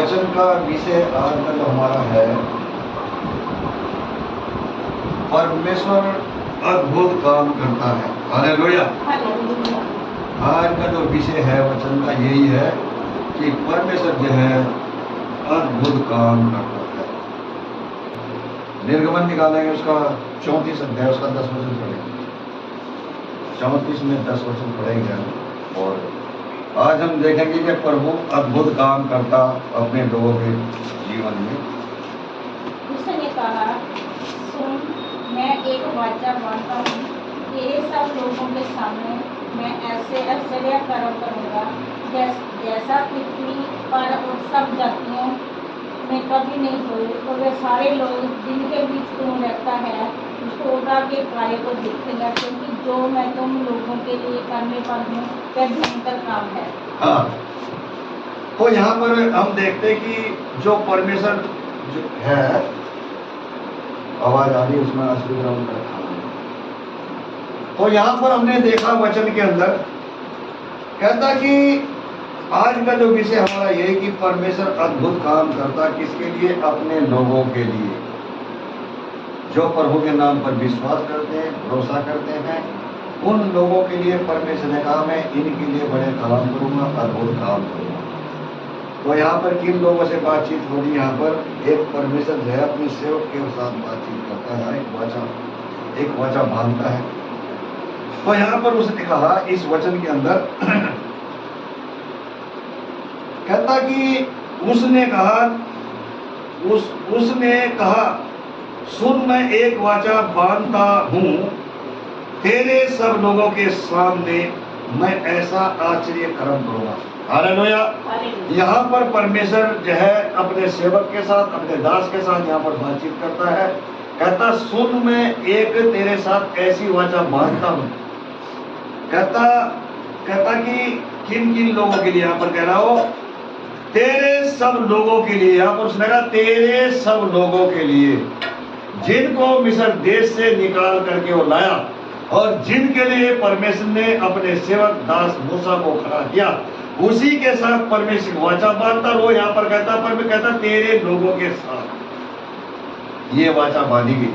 वचन का विषय आज का जो हमारा है, परमेश्वर अद्भुत काम करता है। हालेलुया। आज का जो विषय है वचन का यही है कि परमेश्वर जो है अद्भुत काम करता है। निर्गमन निकालेंगे उसका 34 अध्याय, उसका 10 वचन पढ़ेंगे। 34 में 10 वचन पढ़ेंगे हम। और आज हम देखेंगे कि प्रभु अद्भुत काम करता अपने लोगों के जीवन में। उसने कहा, सुन, मैं एक वाचा बांधता हूँ, तेरे सब लोगों के सामने मैं ऐसे आश्चर्य कर्म करूँगा जैसा पृथ्वी पर और सब जातियों में कभी नहीं हुए। तो वे सारे लोग जिनके बीच तुम रहता है यहोवा के कार्य को देखेंगे, क्योंकि जो मैं तुम लोगों के लिए करने पर हूँ वह भयंकर काम है। हाँ, तो यहाँ पर हम देखते हैं कि जो परमेश्वर जो है, आवाज आ रही है उसमें असली ग्राउंड का रखा। तो यहाँ पर हमने देखा वचन के अंदर कहता कि आज का जो विषय हमारा ये है कि परमेश्वर अद्भुत काम करता किसके लिए? अपने लोगों के लिए, जो प्रभु के नाम पर विश्वास करते हैं, भरोसा करते हैं, उन लोगों के लिए परमेश्वर ने कहा मैं इनके लिए बड़े काम करूंगा, अद्भुत काम करूंगा। तो यहाँ पर किन लोगों से बातचीत हो रही? यहाँ पर एक परमेश्वर जो है अपने सेवक के साथ बातचीत करता है, एक वाचा बांधता है। तो यहाँ पर उसने कहा इस वचन के अंदर कहता कि उसने कहा सुन, मैं एक वाचा बांधता हूँ, तेरे सब लोगों के सामने मैं ऐसा आश्चर्य कर्म करूंगा। हालेलुया। यहाँ पर परमेश्वर जो है अपने सेवक के साथ, अपने दास के साथ यहाँ पर बातचीत करता है। कहता सुन, मैं एक तेरे साथ ऐसी वाचा बांधता हूँ। कहता कि किन किन लोगों के लिए? यहाँ पर कह रहा हो तेरे सब लोगों के लिए। यहाँ पर उसने कहा तेरे सब लोगों के लिए, जिनको मिस्र देश से निकाल करके वो लाया और जिनके लिए परमेश्वर ने अपने सेवक दास मूसा को खड़ा किया, उसी के साथ परमेश्वर वाचा बांधता। वो यहाँ पर कहता तेरे लोगों के साथ ये वाचा बांधी गई।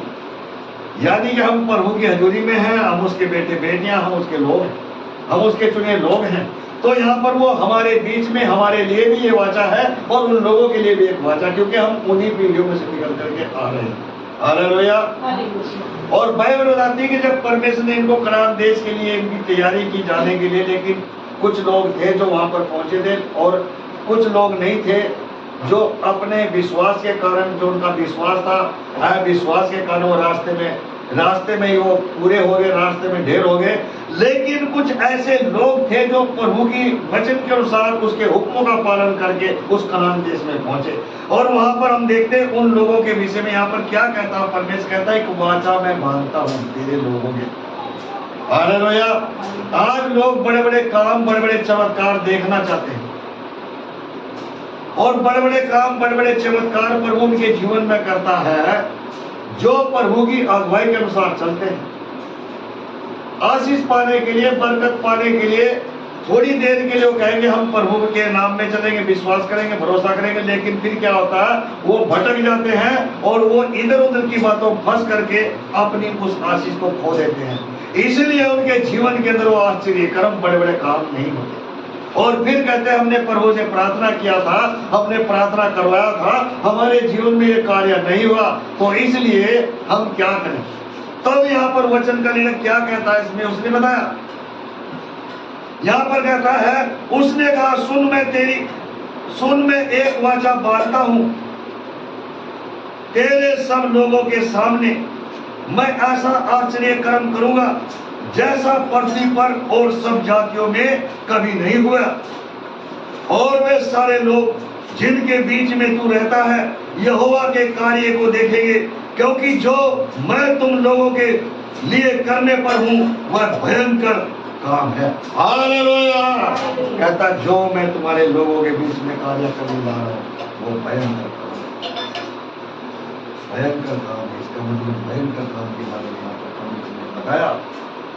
यानी कि हम प्रभु की हजूरी में हैं, हम उसके बेटे बेटियां, हम उसके लोग हैं, हम उसके चुने लोग हैं। तो यहाँ पर वो हमारे बीच में, हमारे लिए भी ये वाचा है और उन लोगों के लिए भी एक वाचा, क्योंकि हम उन्हीं पीढ़ियों में से निकल करके आ रहे हैं। हालेलुया। और बाइबल बताती है कि जब परमेश्वर ने इनको कनान देश के लिए इनकी तैयारी की जाने के लिए, लेकिन कुछ लोग थे जो वहां पर पहुंचे थे और कुछ लोग नहीं थे जो अपने विश्वास के कारण, जो उनका विश्वास था, विश्वास के कारण वो रास्ते में ही वो पूरे हो गए, रास्ते में ढेर हो गए। लेकिन कुछ ऐसे लोग थे जो प्रभु की वचन के अनुसार उसके हुक्मों का पालन करके उस कनान देश में पहुंचे। और वहां पर हम देखते हैं उन लोगों के विषय में यहाँ पर क्या कहता है परमेश्वर? कहता है एक वाचा मैं बांधता हूँ तेरे लोगों के। हालेलुया। आज लोग बड़े बड़े काम, बड़े बड़े चमत्कार देखना चाहते हैं और बड़े बड़े काम, बड़े बड़े चमत्कार प्रभु उनके जीवन में करता है जो प्रभु की अगुवाई के अनुसार चलते हैं। आशीष पाने के लिए, बरकत पाने के लिए थोड़ी देर के लिए वो कहेंगे हम प्रभु के नाम में चलेंगे, विश्वास करेंगे, भरोसा करेंगे, लेकिन फिर क्या होता है? वो भटक जाते हैं और वो इधर उधर की बातों में फंस करके अपनी उस आशीष को खो देते हैं। इसलिए उनके जीवन के अंदर वो आश्चर्य कर्म, बड़े बड़े काम नहीं होते। और फिर कहते हैं हमने प्रभु से प्रार्थना किया था, हमने प्रार्थना करवाया था, हमारे जीवन में ये कार्य नहीं हुआ, तो इसलिए हम क्या करें? तब यहाँ पर वचन का लेखक क्या कहता है इसमें? उसने बताया, यहाँ पर कहता है उसने कहा सुन, मैं एक वाचा बांधता हूं, तेरे सब लोगों के सामने मैं ऐसा आश्चर्य कर्म करूंगा जैसा पृथ्वी पर और सब जातियों में कभी नहीं हुआ। और वे सारे लोग जिनके बीच में तू रहता है यहोवा के कार्य को देखेंगे, क्योंकि जो मैं तुम लोगों के लिए करने पर हूं वह भयंकर काम है। हालेलुया। कहता जो मैं तुम्हारे लोगों के बीच में कार्य करने जा रहा हूं वो भयंकर काम है। इसका मतलब भयंकर काम के बारे में बताया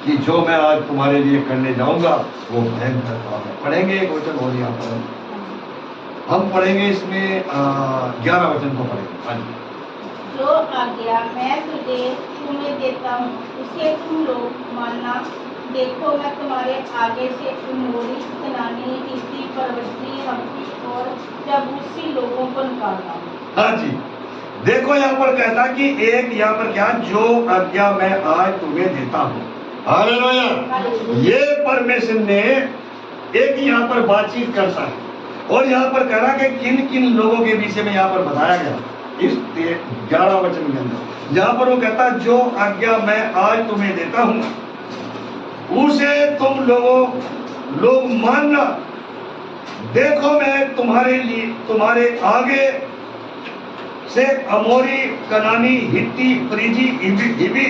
कि जो मैं आज तुम्हारे लिए करने जाऊंगा वो भयंकर काम है। पढ़ेंगे एक वचन और यहाँ पर हम पढ़ेंगे इसमें 11 वचन को पढ़ेंगे। हाँ जी। जो आज्ञा मैं तुम्हें देता हूँ उसे तुम लोग मानना। देखो मैं तुम्हारे आगे से अमोरी, कनानी, हित्ती, परवशी, हव्वी और यबूसी लोगों को निकालता हूँ। हाँ जी, देखो यहाँ पर कहता कि एक यहाँ पर क्या, जो आज्ञा मैं आज तुम्हें देता हूँ। हालेलुया। ये परमेश्वर ने एक यहाँ पर बातचीत करता है और यहाँ पर कह रहा कि किन किन लोगों के विषय में यहाँ पर बताया गया इस 11 वचन के अंदर। यहाँ पर वो कहता जो आज्ञा मैं आज तुम्हें देता हूँ उसे तुम लोग मानना। देखो मैं तुम्हारे आगे से अमोरी, कनानी, हित्ती, परिजी, हिब्बी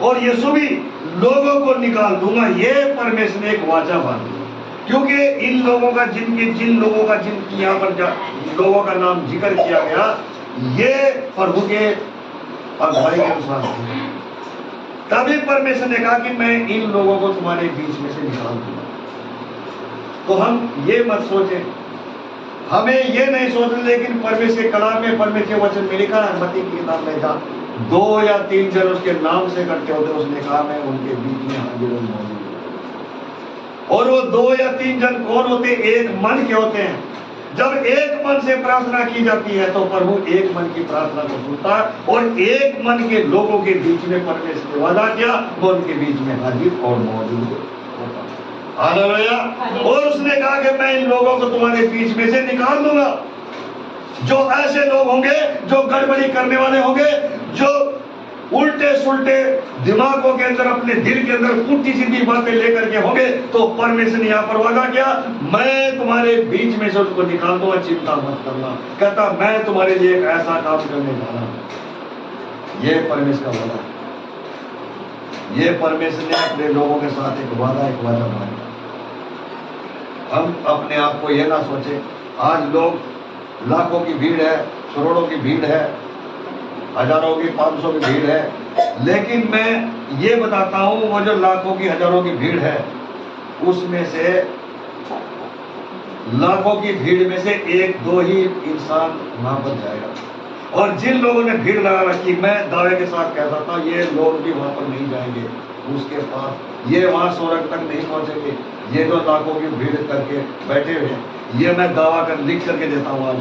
और यशूबी लोगों को निकाल दूंगा। ये परमेश्वर ने एक वाचा बांधी, क्योंकि इन लोगों का जिन लोगों का जिनकी यहाँ पर लोगों का नाम जिक्र किया गया, ये प्रभु के अगुवाई के अनुसार थे। तभी परमेश्वर ने कहा कि मैं इन लोगों को तुम्हारे बीच में से निकाल दूंगा। तो हम ये मत सोचें, हमें ये नहीं सोचना, लेकिन परमेश्वर के कलाम में परमेश्वर के वचन में लिखा है, मत्ती की किताब में था 2 या 3 जन उसके नाम से इकट्ठे होते, उसने कहा मैं उनके बीच में हाजिर और मौजूद हूं। और वो 2 या 3 जन कौन होते? एक मन के होते हैं। जब एक मन से प्रार्थना की जाती है तो प्रभु एक मन की प्रार्थना को सुनता है और एक मन के लोगों के बीच में परमेश्वर ने वादा किया, वो उनके बीच में हाजिर और मौजूद होता है। हालेलुया। और उसने कहा कि मैं इन लोगों को तुम्हारे बीच में से निकाल दूंगा। जो ऐसे लोग होंगे जो गड़बड़ी करने वाले होंगे, जो उल्टे सुल्टे दिमागों के अंदर, अपने दिल के अंदर पुट्टी सीधी बातें लेकर के होंगे, तो परमेश्वर ने यहाँ पर वादा किया मैं तुम्हारे बीच में से उसको निकाल दूंगा, चिंता मत करना। कहता मैं तुम्हारे लिए एक ऐसा काम करने जा रहा हूं। ये परमेश्वर का वादा है। ये परमेश्वर ने अपने लोगों के साथ एक वादा मांगा। हम अपने आप को यह ना सोचे, आज लोग लाखों की भीड़ है, करोड़ों की भीड़ है, हजारों की 500 की भीड़ है, लेकिन मैं ये बताता हूं वो जो लाखों की हजारों की भीड़ है, उसमें से लाखों की भीड़ में से 1-2 ही इंसान वहां पर जाएगा। और जिन लोगों ने भीड़ लगा रखी, मैं दावे के साथ कह सकता हूं ये लोग भी वहां पर नहीं जाएंगे, उसके पास ये वहां स्वर्ग तक नहीं पहुंचेंगे। ये जो लाखों की भीड़ करके बैठे हुए हैं, ये मैं दावा कर लिख करके देता हूँ आज।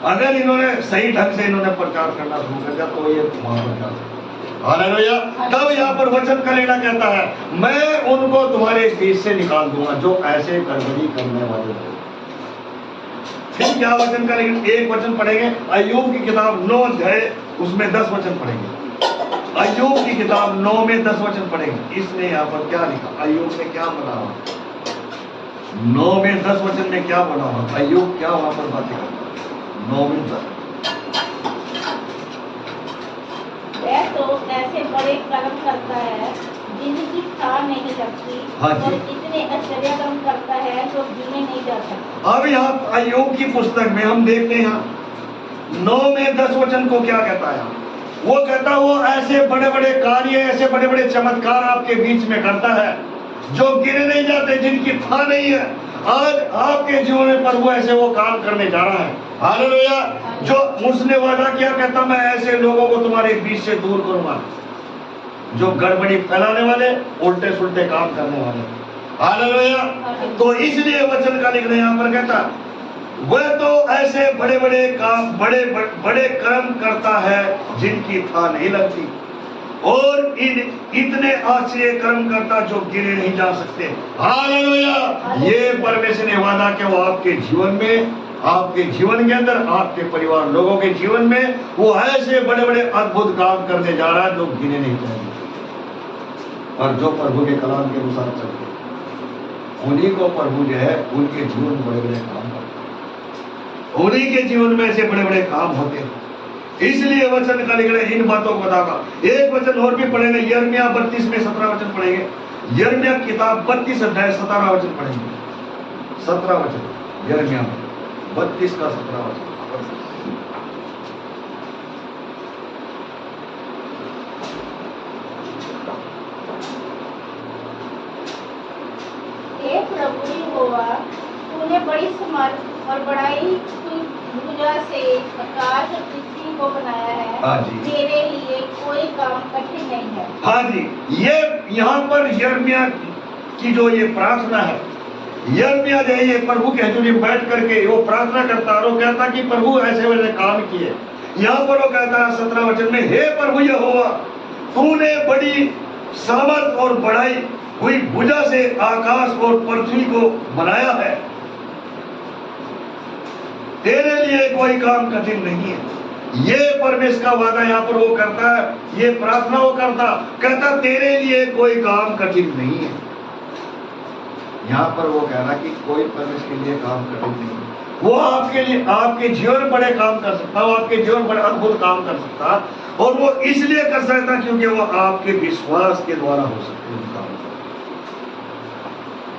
अगर इन्होंने सही ढंग से इन्होंने प्रचार करना शुरू कर दिया तो ये वहां पर जा सकते। हालेलुया। तब यहाँ पर वचन का लेना कहता है मैं उनको तुम्हारे बीच से निकाल दूंगा जो ऐसे गड़बड़ी करने वाले लोग। फिर क्या वचन का, लेकिन एक वचन पढ़ेंगे अय्यूब की किताब 9 अध्याय, उसमें 10 वचन पढ़ेंगे। अय्यूब की किताब 9 में 10 वचन पढ़ेंगे। इसने यहाँ पर क्या लिखा, अय्यूब ने क्या बना हुआ, 9 में 10 वचन में क्या बना हुआ, अय्यूब क्या वहां पर बातें करता है 9 में 10। वह तो ऐसे बड़े कर्म करता है जिनकी था नहीं लगती, हाँ जी। और इतने आश्चर्य कर्म करता है जो गिने नहीं जा सकते। अब यहाँ अय्यूब की पुस्तक में हम देखते हैं 9 में 10 वचन को क्या कहता है। वो कहता वो ऐसे बड़े बड़े कार्य, ऐसे बड़े बड़े चमत्कार आपके बीच में करता है जो गिने नहीं जाते, जिनकी था नहीं है। आज आपके जीवन में प्रभु ऐसे वो काम करने जा रहा है। हालेलुया। जो उसने वादा किया, कहता मैं ऐसे लोगों को तुम्हारे बीच से दूर करूंगा जो गड़बड़ी फैलाने वाले, उल्टे सुल्टे काम करने वाले। हालेलुया। तो इसलिए वचन का लिखने यहाँ पर कहता वह तो ऐसे बड़े बड़े काम, बड़े कर्म करता है जिनकी था नहीं लगती, और इतने आश्चर्य कर्म करता जो गिने नहीं जा सकते। हालेलुया। ये परमेश्वर ने वादा किया वो आपके जीवन में, आपके जीवन के अंदर, आपके परिवार लोगों के जीवन में वो ऐसे बड़े बड़े अद्भुत काम करने जा रहा है जो गिने नहीं जाएंगे। और जो प्रभु के कलाम के अनुसार चलते उन्हीं को प्रभु जो है उनके जीवन में बड़े बड़े काम करते, उन्हीं के जीवन में ऐसे बड़े बड़े काम होते हैं। इसलिए वचन का लिखना इन बातों को बतागा। एक वचन और भी पढ़ेंगे, यिर्मयाह 32 में 17 वचन पढ़ेंगे। यिर्मयाह किताब 32 अध्याय 17 वचन पढ़ेंगे। 17 वचन यिर्मयाह 32 का 17 वचन। हे प्रभु यहोवा, तूने बड़ी और बड़ाई की भुजा से आकाश और पृथ्वी को बनाया है। हाँ जी। तेरे लिए कोई काम कठिन नहीं है। हाँ जी, ये यहाँ पर यिर्मयाह की जो ये प्रार्थना है, यिर्मयाह जो है ये प्रभु के हजूर में बैठ करके वो प्रार्थना करता और वो कहता कि प्रभु ऐसे वैसे काम किए। यहाँ पर वो कहता है 17 वचन में, हे प्रभु यहोवा, तूने बड़ी सामर्थ और बढ़ाई हुई भुजा से आकाश और पृथ्वी को बनाया है, तेरे लिए कोई काम कठिन नहीं है। ये परमेश्वर का वादा यहाँ पर वो करता है, ये प्रार्थना वो करता, कहता तेरे लिए कोई काम कठिन नहीं है। यहाँ पर वो कह रहा कि कोई परमेश्वर के लिए काम कठिन नहीं है। वो आपके लिए, आपके जीवन में बड़े काम कर सकता, वो आपके जीवन में बड़े अद्भुत काम कर सकता, और वो इसलिए कर सकता क्योंकि वो आपके विश्वास के द्वारा हो सकते हैं काम।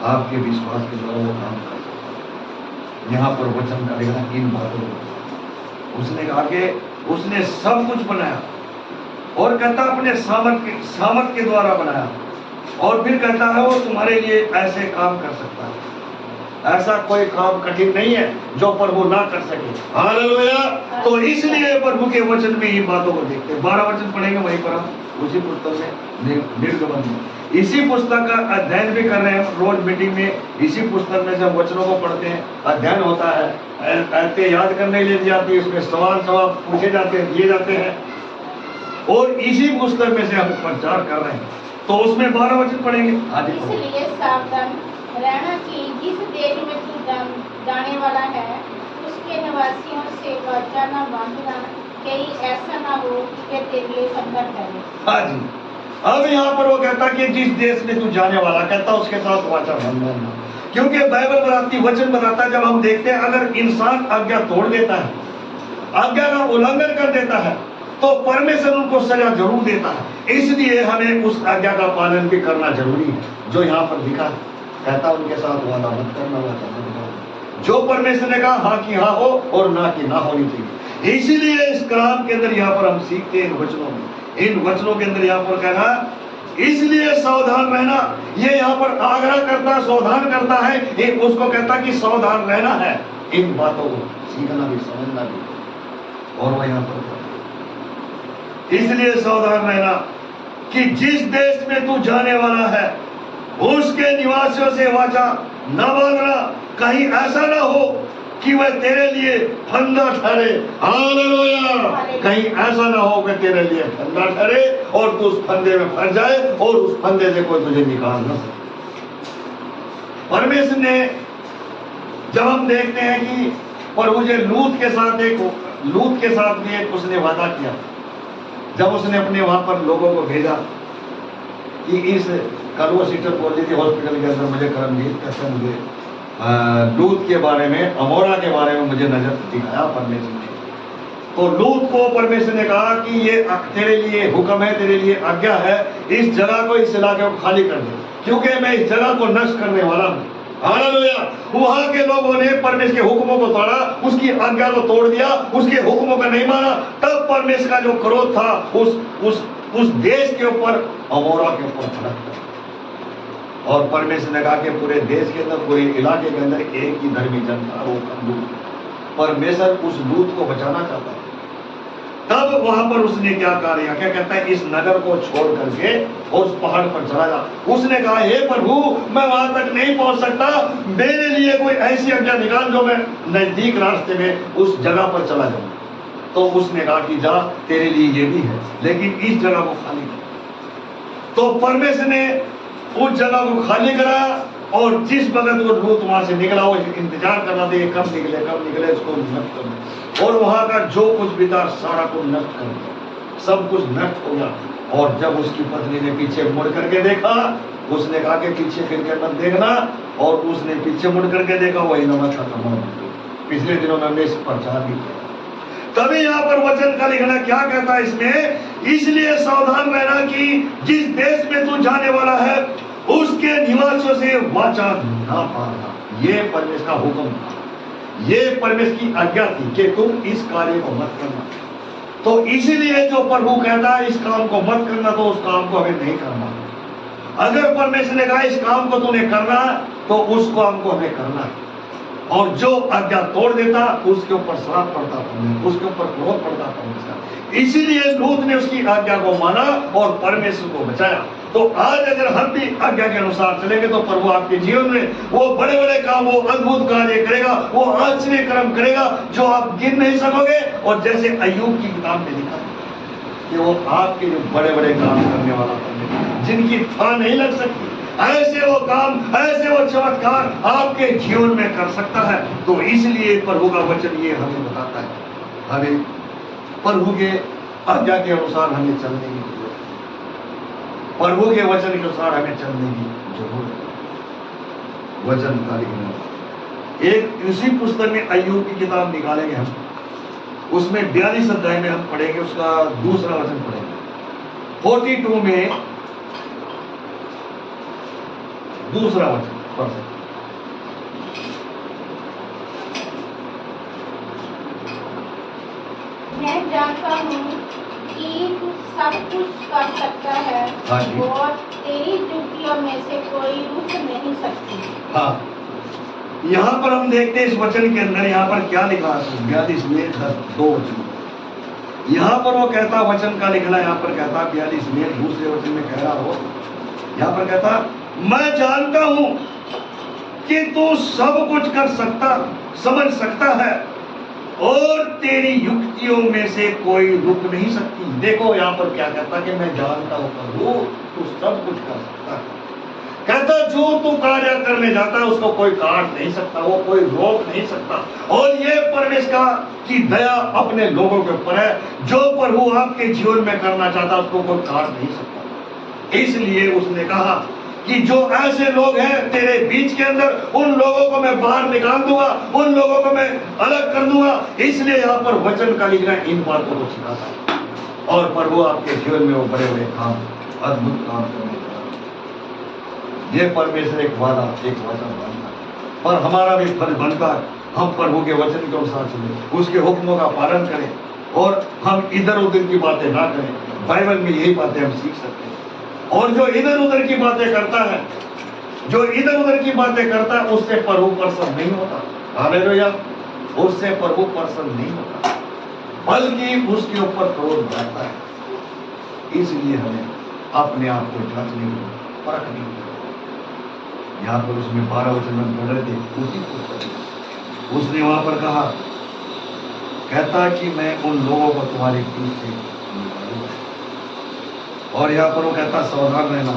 आपके विश्वास के द्वारा वो काम कर सकता। यहाँ पर वचन करेगा इन बातों को, उसने कहा कि उसने सब कुछ बनाया और कहता अपने सामर्थ के द्वारा बनाया, और फिर कहता है वो तुम्हारे लिए ऐसे काम कर सकता है। ऐसा कोई काम कठिन नहीं है जो प्रभु ना कर सके। हालेलुया। तो इसलिए प्रभु के वचन में इन बातों को देखते हैं। 12 वचन पढ़ेंगे वहीं पर हम उसी पुस्तक में निर्गमन में, इसी पुस्तक का अध्ययन भी कर रहे हैं हम रोज मीटिंग में। इसी पुस्तक में जब वचनों को पढ़ते हैं, अध्ययन होता है, आयतें याद करने के लिए दी जाती है, उसमें सवाल जवाब पूछे जाते हैं, दिए जाते हैं, और इसी पुस्तक में से हम प्रचार कर रहे हैं। तो उसमें 12 वचन पढ़ेंगे। इसलिए सावधान रहना कि जिस देश में तू जाने वाला है उसके निवासियों से वाचा न बांधना, कहीं ऐसा ना हो कि तेरे लिए संकट करे। हाँ जी, अब यहाँ पर वो कहता कि जिस देश में तू जाने वाला, कहता उसके साथ वाचा बांधना, क्योंकि बाइबल बताती, वचन बताता है, जब हम देखते हैं अगर इंसान आज्ञा तोड़ देता है, आज्ञा का उल्लंघन कर देता है, तो परमेश्वर उनको सजा जरूर देता है। इसलिए हमें उस आज्ञा का पालन भी करना जरूरी है जो यहाँ पर लिखा है। कहता उनके साथ वादा मत करना, वाचा मत करना। जो परमेश्वर ने कहा हाँ की हाँ हो और ना की ना होनी चाहिए। इसीलिए इस कलाम के अंदर यहाँ पर हम सीखते हैं, इन वचनों के अंदर यहाँ पर कहना, इसलिए सावधान रहना। ये यहाँ पर आग्रह करता, सावधान करता है, ये उसको कहता कि सावधान रहना है, इन बातों को सीखना भी समझना भी। और वो यहाँ पर इसलिए सावधान रहना कि जिस देश में तू जाने वाला है उसके निवासियों से वाचा न बांधना, कहीं ऐसा ना हो कि वह तेरे लिए फंदा ठहरे। हालेलुया। कहीं ऐसा ना हो कि तेरे लिए फंदा ठहरे और तू उस फंदे में फंस जाए और उस फंदे से कोई तुझे निकाल न सके। परमेश्वर ने, जब हम देखते हैं कि प्रभु जी लूत के साथ भी एक उसने वादा किया, जब उसने अपने वहां पर लोगों को भेजा कि इस कल वो सीटर बोल रही थी हॉस्पिटल के अंदर, मुझे करमजीत कहते मुझे लूत के बारे में, अमोरा के बारे में मुझे नजर दिखाया परमेश्वर ने। तो लूत को परमेश्वर ने कहा कि ये तेरे लिए हुक्म है, तेरे लिए आज्ञा है, इस जगह को, इस इलाके को खाली कर दे, क्योंकि मैं इस जगह को नष्ट करने वाला हूँ। हालेलुया। वहां के लोगों ने परमेश्वर के हुक्मों को तोड़ा, उसकी आज्ञा को तोड़ दिया, उसके हुक्मों का नहीं माना। तब परमेश्वर का जो क्रोध था उस देश के ऊपर, अमोरा के ऊपर भड़क गया। और परमेश्वर ने कहा कि पूरे देश के अंदर, पूरे इलाके के अंदर एक ही धर्मी जन था, वो लूत। परमेश्वर उस लूत को बचाना चाहता है। तब वहां पर उसने क्या कार्य, क्या कहता है, इस नगर को छोड़ करके और उस पहाड़ पर चला जा। उसने कहा हे प्रभु, मैं वहां तक नहीं पहुंच सकता, मेरे लिए कोई ऐसी आज्ञा निकाल जो मैं नजदीक रास्ते में उस जगह पर चला जाऊं। तो उसने कहा कि जा, तेरे लिए ये भी है, लेकिन इस जगह को खाली कर। तो परमेश्वर ने उस जगह को खाली करा, और जिस वक्त वो लूत वहां से निकला, वो इंतजार करना था कब निकले इसको नष्ट कर दे। और वहां का जो कुछ भी था सारा कुछ नष्ट कर दिया, सब कुछ नष्ट हो गया। और जब उसकी पत्नी ने पीछे मुड़ करके देखा, उसने कहा कि पीछे फिर के मत देखना, और उसने पीछे मुड़ करके देखा, वही नमक खत्म हो गया। पिछले दिनों में हमने इस प्रचार भी किया। तभी यहाँ पर वचन का लिखना क्या कहता है इसमें, इसलिए सावधान रहना कि जिस देश में तू जाने वाला है उसके निवासियों से वाचा ना बांधना। ये परमेश्वर का हुक्म था, ये परमेश्वर की आज्ञा थी कि तुम इस कार्य को मत करना। तो इसीलिए जो प्रभु कहता है इस काम को मत करना, तो उस काम को हमें नहीं करना। अगर परमेश्वर ने कहा इस काम को तूने करना, तो उस काम को हमें करना है। और जो आज्ञा तोड़ देता उसके ऊपर श्राप पड़ता था, उसके ऊपर क्रोध पड़ता था। इसीलिए लूत ने उसकी आज्ञा को माना और परमेश्वर को बचाया। तो आज अगर हम भी आज्ञा के अनुसार चलेंगे तो प्रभु आपके जीवन में वो बड़े बड़े काम, वो अद्भुत कार्य करेगा, वो आश्चर्य कर्म करेगा जो आप गिन नहीं सकोगे। और जैसे अय्यूब की किताब में लिखा कि वो आपके जो बड़े बड़े काम करने वाला है, जिनकी था नहीं लग सकती, ऐसे वो काम, ऐसे वो चमत्कार आपके जीवन में कर सकता है। तो इसलिए प्रभु का वचन ये हमें बताता है, हमें प्रभु के आज्ञा के अनुसार हमें चलने की जरूरत है, प्रभु के वचन के अनुसार हमें चलने की जरूरत है। वचन का लिखना एक इसी पुस्तक में अय्यूब की किताब निकालेंगे हम, उसमें 42 अध्याय में हम पढ़ेंगे, उसका दूसरा वचन पढ़ेंगे। 42 में दूसरा वचन पढ़ सकते। मैं जानता हूँ कि तू सब कुछ कर सकता है हाँ जी। और तेरी युक्तियों में से कोई रुक नहीं सकती। हाँ, यहाँ पर हम देखते हैं इस वचन के अंदर, यहाँ पर क्या लिखा है 42 में 2 वचन। यहाँ पर वो कहता वचन का लिखना, यहाँ पर कहता 42 में दूसरे वचन में कह रहा हो, यहाँ पर कहता मैं जानता हूं कि तू सब कुछ कर सकता, समझ सकता है और तेरी युक्तियों में से कोई रुक नहीं सकती। देखो यहाँ पर क्या कहता कि मैं जानता हूं प्रभु तू सब कुछ कर सकता है। कहता जो तू कार्य करने जाता है उसको कोई काट नहीं सकता, वो कोई रोक नहीं सकता। और ये परमेश्वर की दया अपने लोगों के ऊपर है, जो प्रभु आपके जीवन में करना चाहता उसको कोई काट नहीं सकता। इसलिए उसने कहा कि जो ऐसे लोग हैं तेरे बीच के अंदर, उन लोगों को मैं बाहर निकाल दूंगा, उन लोगों को मैं अलग कर दूंगा। इसलिए यहाँ पर वचन का लिखना इन बातों को सिखाता है और प्रभु आपके जीवन में वो बड़े बड़े काम, अद्भुत काम करने का ये परमेश्वर एक वादा, एक वचन बनता है। पर हमारा भी फर्ज बनता है हम प्रभु के वचन के अनुसार चलें, उसके हुक्मों का पालन करें और हम इधर उधर की बातें ना करें। बाइबल में यही बातें हम सीख सकते हैं। और जो इधर उधर की बातें करता है, जो इधर उधर की बातें करता है, उससे प्रभु प्रसन्न नहीं होता। हालेलुया, उससे प्रभु प्रसन्न नहीं होता, बल्कि उसके ऊपर क्रोध बढ़ता है। इसलिए हमें अपने आप को जांचने की, परखने की। यहाँ पर उसमें 12 वचन में पढ़ रहे थे, उसी पुस्तक उसने वहां पर कहा, कहता कि मैं उन लोगों को तुम्हारे बीच से निकालूंगा। और यहाँ पर वो कहता सावधान रहना,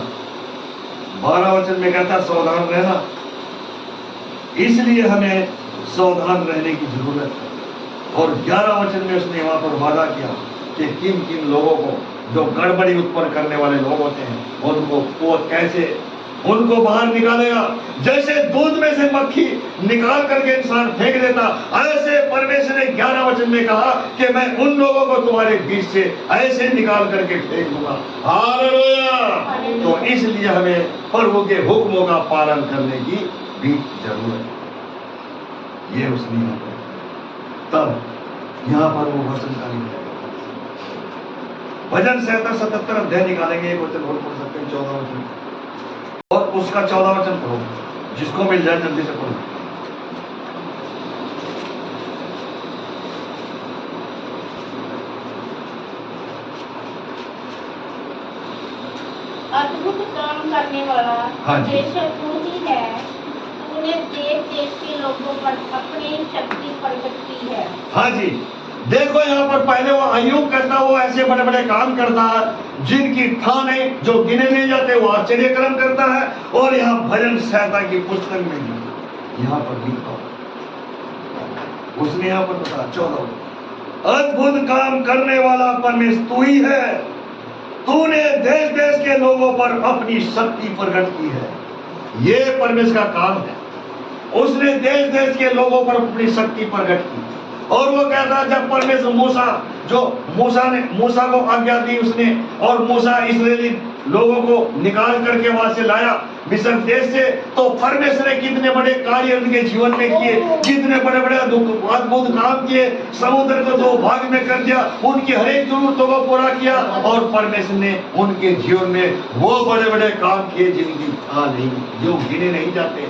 12 वचन में कहता सावधान रहना। इसलिए हमें सावधान रहने की जरूरत है। और 11 वचन में उसने वहां पर वादा किया कि किन किन लोगों को, जो गड़बड़ी उत्पन्न करने वाले लोग होते हैं, उनको वो कैसे उनको बाहर निकालेगा। जैसे दूध में से मक्खी निकाल करके इंसान फेंक देता, ऐसे परमेश्वर ने 11 वचन में कहा कि मैं उन लोगों को तुम्हारे बीच से ऐसे निकाल करके फेंक दूंगा। हालेलुया। तो इसलिए हमें प्रभु के हुक्मों का पालन करने की भी जरूरत है। ये उसने तब यहाँ पर वो वचन का भजन 77 अध्याय निकालेंगे, एक वचन और पढ़ सकते हैं, 14 वचन और उसका 14 वचन पढ़ो, जिसको मिल जाए जल्दी से पढ़ो। अद्भुत काम करने वाला हाँ जी। बेशक तू ही है। तूने देश देश के लोगों पर अपनी शक्ति प्रकट की है। हाँ जी, देखो यहाँ पर पहले वो अय्यूब करता, वो ऐसे बड़े बड़े काम करता है जिनकी था नहीं, जो गिने नहीं जाते, वो आश्चर्य कर्म करता है। और यहाँ भजन संहिता की पुस्तक में यहाँ पर लिखा, उसने यहाँ पर बताया 14 अद्भुत काम करने वाला परमेश्वर तू ही है। तूने देश देश के लोगों पर अपनी शक्ति प्रकट की है। ये परमेश्वर का काम है, उसने देश देश के लोगों पर अपनी शक्ति प्रकट की। और वो कहता जब परमेश्वर मूसा को आज्ञा दी उसने, और मूसा इस्राएली लोगों को निकाल करके वहां से लाया मिस्र देश से, तो परमेश्वर ने कितने बड़े कार्य उनके जीवन में किए, कितने बड़े बड़े अद्भुत काम किए। समुद्र को 2 भाग में कर दिया, उनकी हर एक जरूरतों को पूरा किया। और परमेश्वर ने उनके जीवन में वो बड़े बड़े काम किए जिनकी नहीं, जो गिने नहीं जाते।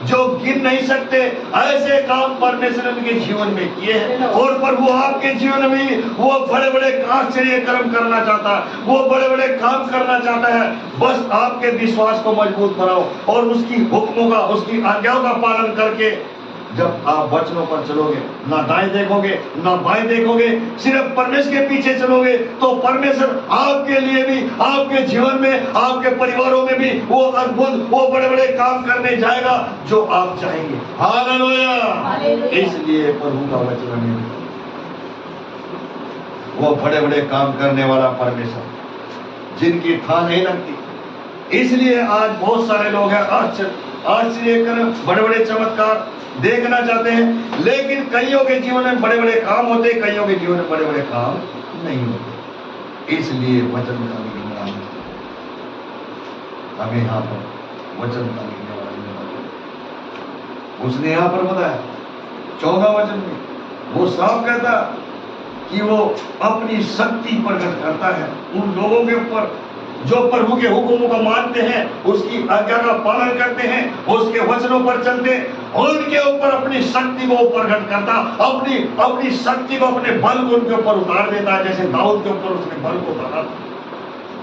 जो गिन नहीं सकते, ऐसे काम परमेश्वर ने उनके जीवन में किए हैं। और प्रभु आपके जीवन में वो बड़े बड़े आश्चर्य कर्म करना चाहता है, वो बड़े बड़े काम करना चाहता है। बस आपके विश्वास को मजबूत बनाओ और उसकी हुक्मों का, उसकी आज्ञाओं का पालन करके जब आप वचनों पर चलोगे, ना दाएं देखोगे ना बाएं देखोगे, सिर्फ परमेश्वर के पीछे चलोगे, तो परमेश्वर आपके लिए भी, आपके जीवन में, आपके परिवारों में भी वो अद्भुत, वो बड़े बड़े काम करने जाएगा जो आप चाहेंगे। हालेलुया। इसलिए प्रभु का वचन हमें, वो बड़े बड़े काम करने वाला परमेश्वर जिनकी था नहीं लगती। इसलिए आज बहुत सारे लोग हैं आश्चर्य कर बड़े बड़े चमत्कार देखना चाहते हैं, लेकिन कईयों के जीवन में बड़े बड़े काम होते, कईयों के जीवन में बड़े बड़े काम नहीं होते। इसलिए वचन का लिखने वाला हमें यहाँ पर वचन का लिखने वाला उसने यहाँ पर बताया 14 वचन में, वो साफ कहता कि वो अपनी शक्ति प्रकट करता है उन लोगों के ऊपर जो प्रभु के हुक्मों को मानते हैं, उसकी आज्ञा का पालन करते हैं, उसके वचनों पर चलते हैं, उनके ऊपर अपनी शक्ति को प्रकट करता, अपनी शक्ति को, अपने बल को उनके ऊपर उतार देता है। जैसे दाऊद के ऊपर उसने बल को उतारा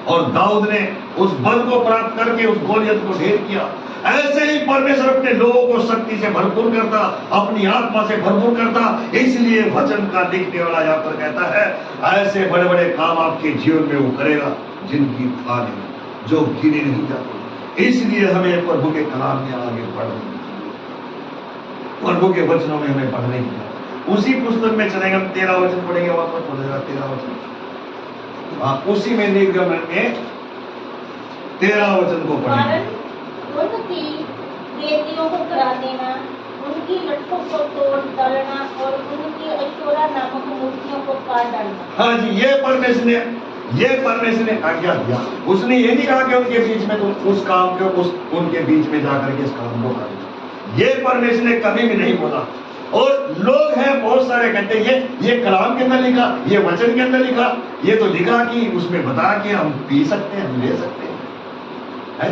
और दाऊद ने उस बल को प्राप्त करके उस गोलियत को ढेर किया। ऐसे ही परमेश्वर अपने लोगों को शक्ति से भरपूर करता, अपनी आत्मा से भरपूर करता। इसलिए वचन का लिखने वाला यहाँ पर कहता है, ऐसे बड़े बड़े काम आपके जीवन में वो करेगा जिनकी था नहीं, जो गिने नहीं जाते। इसलिए हमें प्रभु के कलाम में आगे बढ़ना, प्रभु के वचनों में हमें पढ़ने की। उसी पुस्तक में चलेंगे, हम 13 वचन पढ़ेंगे, वहां पर पढ़ेगा 13 वचन। हाँ, उसी में निर्गमन में 13 वचन को पढ़ेंगे। उनकी वेदियों को गिरा देना, उनकी लट्ठों को तोड़ डालना और उनकी अशोरा नामक मूर्तियों को काट डालना। हाँ जी, ये परमेश्वर ने आज्ञा दिया। उसने ये नहीं कहा कि उनके बीच में तुम उस काम को, उनके बीच में जाकर के इस काम को करो। ये परमेश्वर ने कभी भी नहीं बोला। और लोग हैं बहुत सारे कहते हैं ये कलाम के अंदर लिखा, ये वचन के अंदर लिखा, ये तो लिखा कि उसमें बता कि हम पी सकते हैं, ले सकते हैं, है?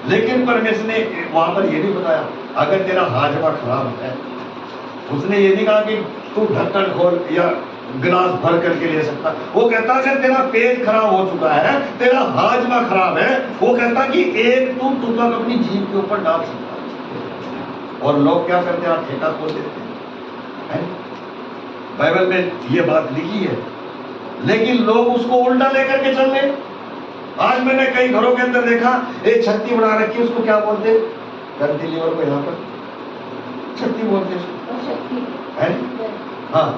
लेकिन परमेश्वर ने वहां पर ये नहीं बताया अगर तेरा हाजमा खराब है। उसने ये नहीं कहा कि तू ढक्कन खोल या गिलास भर करके ले सकता। वो कहता अगर तेरा पेट खराब हो चुका है, तेरा हाजमा खराब है, वो कहता कि एक तू तुतक अपनी जीभ के ऊपर डाल सकता। और लोग क्या करते हैं, ठेका खोल देते हैं। बाइबल में ये बात लिखी है, लेकिन लोग उसको उल्टा लेकर के चल रहे। आज मैंने कई घरों के अंदर देखा, एक छत्ती बना रखी, उसको क्या बोलते हैं, कैंटिलीवर को यहाँ पर छत्ती बोलते हैं। हाँ,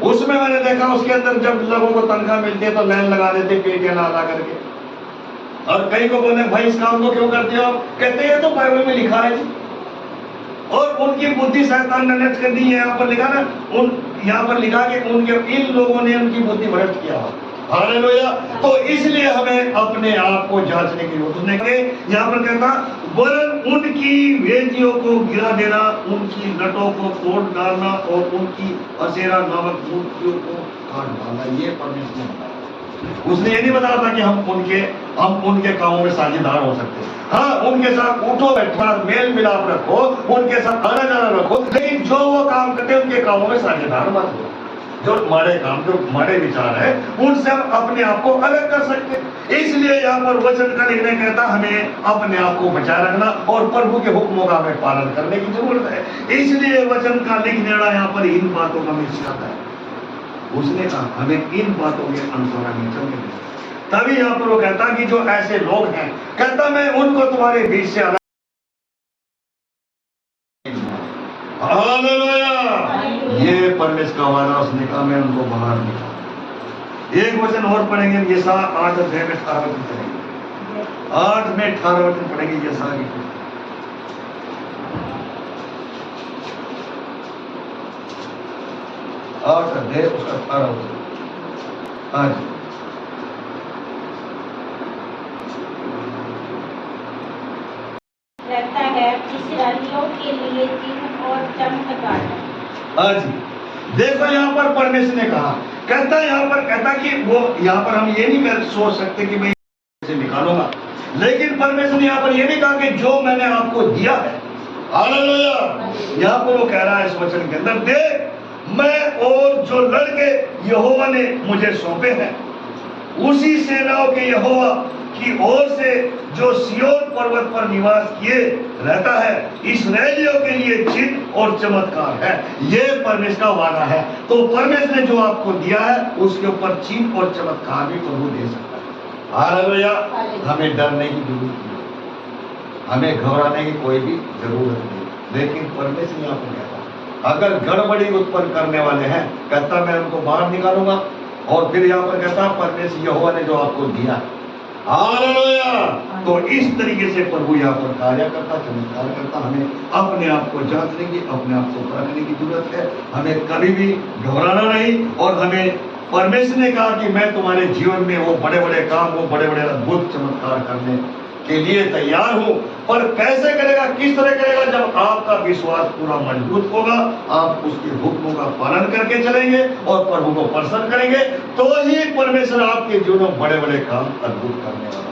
उसमें मैंने देखा उसके अंदर जब लोगों को तनख्वाह मिलती है तो लाइन लगा देते पेटियां ला करके। और कई को बोले भाई इस काम को क्यों करते हो, कहते हैं तो बाइबल में लिखा है। और उनकी बुद्धि शैतान ने नष्ट कर दी है। यहाँ पर लिखा ना, यहाँ पर लिखा कि उनके इन लोगों ने उनकी बुद्धि भ्रष्ट किया। हालेलुया। तो इसलिए हमें अपने आप को जांचने की जरूरत है। यहाँ पर कहता वरन उनकी वेदियों को गिरा देना, उनकी लटों को तोड़ डालना और उनकी असेरा नामक मूर्तियों को काट डालना। ये परमेश्वर ने बताया। उसने ये नहीं बताया था कि हम उनके कामों में साझेदार हो सकते हैं। हाँ, उनके साथ उठो बैठो, मेल मिलाप रखो, उनके साथ आना जाना रखो, लेकिन जो वो काम करते हैं उनके कामों में साझेदार मत हो। जो माड़े काम, जो माड़े विचार है, उनसे हम अपने आप को अलग कर सकते हैं। इसलिए यहाँ पर वचन का लिखने कहता हमें अपने आप को बचाए रखना और प्रभु के हुक्मों का हमें पालन करने की जरूरत है। इसलिए वचन का लिखने वाला यहाँ पर इन बातों का हमें सिखाता है। उसने कहा हमें इन बातों के अनुसार हमें चलने दें। तभी यहाँ पर वो कहता कि जो ऐसे लोग हैं, कहता मैं उनको तुम्हारे बीच से अलग। हालेलुया। ये परमेश्वर का वादा, उसने कहा मैं उनको बाहर निकाल। एक वचन और पढ़ेंगे, ये 8 अध्याय में 18 वचन पढ़ेंगे। 8 में 18 वचन पढ़ेंगे। ये सारी 8 अध्याय उसका 18 वचन। आज रहता है इस्राएलियों के लिए चिन्ह और चमत्कार। हाँ जी, देखो यहाँ पर परमेश्वर ने कहा, कहता है यहाँ पर कहता कि वो यहाँ पर हम ये नहीं सोच सकते कि मैं इसे निकालूंगा, लेकिन परमेश्वर ने यहाँ पर ये नहीं कहा कि जो मैंने आपको दिया है हालेलुया। यहाँ पर वो कह रहा है इस वचन के अंदर, देख मैं और जो लड़के यहोवा ने मुझे सौंपे हैं, उसी सेनाओं के यहोवा की ओर से जो सिय्योन पर्वत पर निवास किए रहता है, इस्राएलियों के लिए चिन्ह और चमत्कार है। ये परमेश्वर का वादा है। तो परमेश्वर ने जो आपको दिया है उसके ऊपर चिन्ह और चमत्कार भी प्रभु दे सकता है। हालेलुया। हमें डरने की जरूरत नहीं, हमें घबराने की कोई भी जरूरत नहीं। लेकिन परमेश्वर यहाँ पर कहता है, अगर गड़बड़ी उत्पन्न करने वाले हैं, कहता मैं उनको बाहर निकालूंगा। और फिर यहाँ पर कहता परमेश्वर यहोवा ने जो आपको दिया, हालेलुया। तो इस तरीके से प्रभु यहाँ पर कार्य करता, चमत्कार करता। हमें अपने आप को जांचने की, अपने आप को परखने की जरूरत है। हमें कभी भी घबराना नहीं। और हमें परमेश्वर ने कहा कि मैं तुम्हारे जीवन में वो बड़े बड़े काम, वो बड़े बड़े अद्भुत चमत्कार करने के लिए तैयार हूं। पर कैसे करेगा, किस तरह करेगा? जब आपका विश्वास पूरा मजबूत होगा, आप उसके हुक्मों का पालन करके चलेंगे और प्रभु को प्रसन्न करेंगे, तो ही परमेश्वर आपके जीवन में बड़े बड़े काम अद्भुत करने वाला है।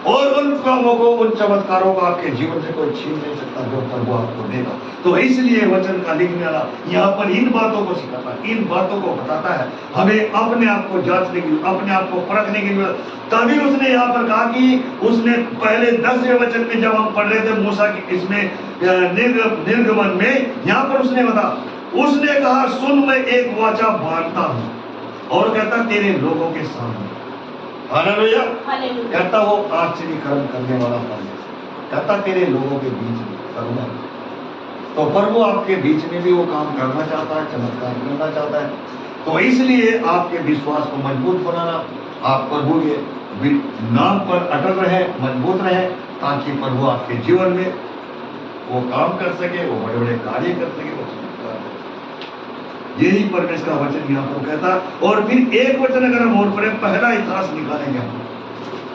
और उन कामों को, उन चमत्कारों को आपके जीवन से कोई छीन नहीं सकता जो प्रभु आपको देगा। तो इसलिए वचन का लिखने वाला यहाँ पर इन बातों को सिखाता है, इन बातों को बताता है। हमें अपने आप को जांचने की, अपने आप को परखने की जरूरत। तभी उसने यहाँ पर कहा कि उसने पहले 10वें वचन में जब हम पढ़ रहे थे मूसा की इसमें निर्गमन में, यहाँ पर उसने बताया, उसने कहा सुन मैं एक वाचा बांधता हूँ, और कहता तेरे लोगों के सामने। हालेलुया। कहता वो आश्चर्य कर्म करने वाला परमेश्वर, कहता तेरे लोगों के बीच में करूंगा। तो प्रभु आपके बीच में भी वो काम करना चाहता है, चमत्कार करना चाहता है। तो इसलिए आपके विश्वास को मजबूत बनाना, आप प्रभु के नाम पर अटल रहे, मजबूत रहे, ताकि प्रभु आपके जीवन में वो काम कर सके, वो बड़े बड़े कार्य कर सके, वो चमत्कार कर सके। यही परमेश्वर का वचन यहाँ पर कहता। और फिर एक वचन अगर हम और पढ़ें, पहला इतिहास निकालेंगे हम,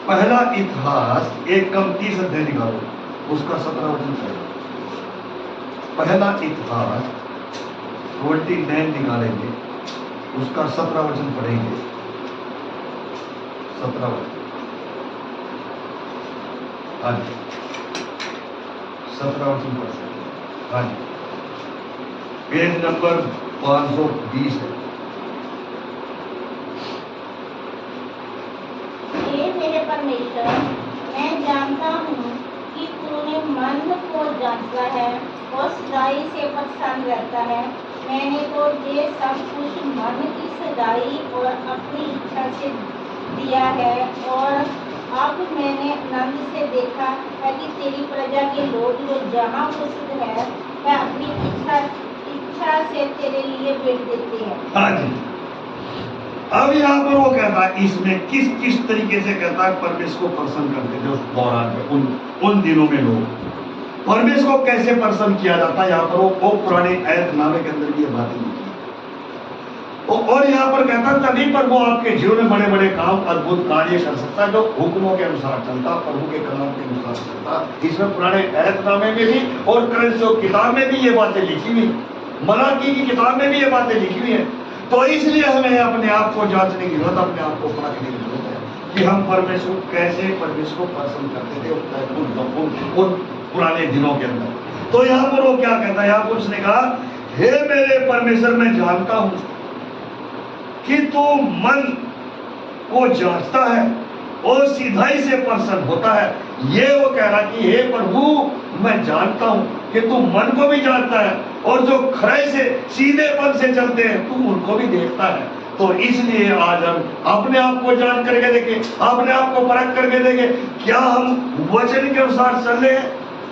पहला इतिहास 1:30 अध्याय निकालो, उसका 17 वचन पढ़ेगा। पहला इतिहास 29 निकालेंगे, उसका 17 वचन पढ़ेंगे। 17 वचन, हाँ जी, 17 वचन पढ़ सकते, हाँ जी, पेज नंबर 520 है। हे मेरे परमेश्वर, मैं जानता हूँ कि तूने मन को जांचता है और सच्चाई से प्रसन्न रहता है। मैंने तो ये सब कुछ मन की सच्चाई और अपनी इच्छा से दिया है, और अब मैंने आनंद से देखा है कि तेरी प्रजा के लोग जो जहाँ उपस्थित है, वह अपनी इच्छा से तेरे लिए भेंट देते हैं। हाँ जी। अब यहाँ पर वो कहता है, इसमें किस किस तरीके से कहता है परमेश्वर को प्रसन्न करते थे उस दौरान में, उन दिनों में लोग परमेश्वर को कैसे प्रसन्न किया जाता है। यहाँ पर वो पुराने ऐतनामे के अंदर भी ये बातें लिखी। और यहाँ पर कहता है तभी प्रभु आपके जीवन में बड़े बड़े काम, अद्भुत कार्य कर सकता है, जो हुक्मों के अनुसार चलता, प्रभु के कलाम के अनुसार चलता। इसमें पुराने ऐतनामे में भी और कलीसिया किताब में भी ये बातें लिखी हुई, मलाकी की किताब में भी ये बातें लिखी हुई हैं। तो इसलिए हमें अपने आप को जांचने की जरूरत, अपने आप को परखने की जरूरत है कि हम परमेश्वर कैसे परमेश्वर को प्रसन्न करते थे उन पुराने दिनों के अंदर। तो यहाँ पर वो क्या कहता है, यहाँ पर उसने कहा, हे मेरे परमेश्वर, मैं जानता हूं कि तू मन को जांचता है और सीधाई से प्रसन्न होता है। ये वो कह रहा कि हे प्रभु, मैं जानता हूं कि तू मन को भी जानता है, और जो खरे से सीधेपन से चलते हैं तू उनको भी देखता है। तो इसलिए आज हम अपने आप को जान करके देखें, अपने आप को परख करके देखें, क्या हम वचन के अनुसार चल रहे हैं।